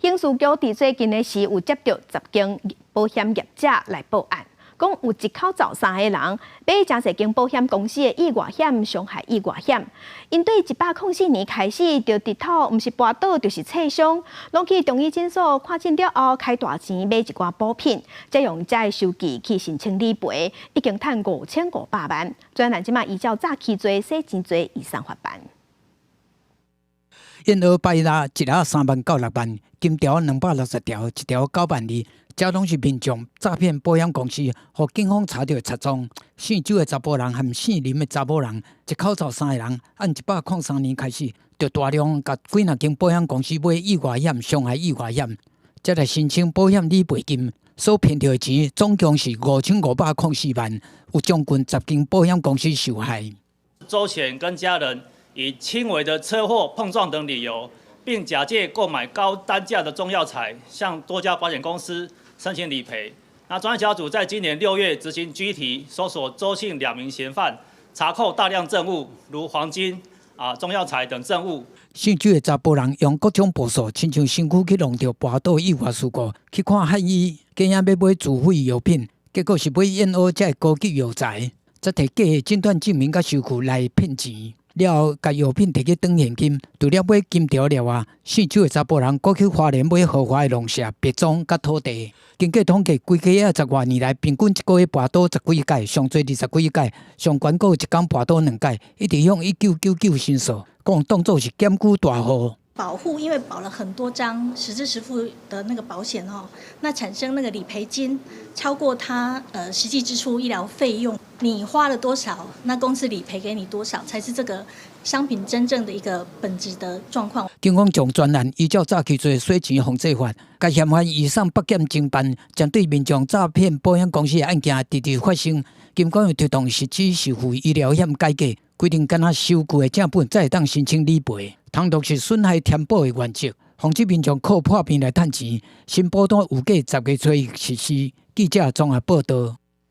刑事局伫最近的时有接到10间保险业者来报案，讲有一口罩3个人买真侪间保险公司的意外险、伤害意外险，因对104年开始就直头毋是跋倒就是拆伤，拢去中医诊所看诊了后开大钱买一寡补品，再用这的收据去申请理赔，已经赚5500万。专栏即马依照诈欺罪、洗钱罪移送法办。因讹摆拉一拉3万到6万，金条260条，一条9万2，这拢是民众诈骗保险公司，互警方查到查赃。姓周的查甫人和姓林的查某人，一口罩3个人，按103年开始，就大量甲几若间保险公司买意外险、伤害意外险，才来申请保险理赔金。所骗到的钱总共是5504万，有将近10间保险公司受害。周显跟家人以轻微的车祸、碰撞等理由，并假借购买高单价的中药材，向多家保险公司申请理赔。那专案小组在今年6月执行拘提，搜索周姓2名嫌犯，查扣大量证物，如黄金、中药材等证物。姓周的查甫人用各种步数，亲像身躯去弄到跋倒意外事故，去看汉医，竟然要买自费药品，结果是买燕窝这高级药材，则摕假的诊断证明甲收据来骗钱。了后，甲药品摕去转现金，除了买金条了啊，姓周的查甫人搁去花莲买豪华的农舍、别庄甲土地。经过统计，规家10多年来，平均一个月跋倒10几届，上最20几届，上悬个一天跋倒2届，一直向1999申诉，讲当作是检举大户。保护，因为保了很多张实支实付的那个保险哦，那产生那个理赔金超过他实际支出医疗费用，你花了多少，那公司理赔给你多少，才是这个商品真正的一个本质的状况。警方将专案依照诈欺罪洗钱防治法，该嫌犯移送北检侦办，针对民众诈骗保险公司的案件直直发生。金管会推动实施受付医疗险改革，规定敢若收据的正本才会当申请理赔。通落实损害填补的原则，防止民众靠破病来赚钱。新报道有计10月初实施。记者综合报道。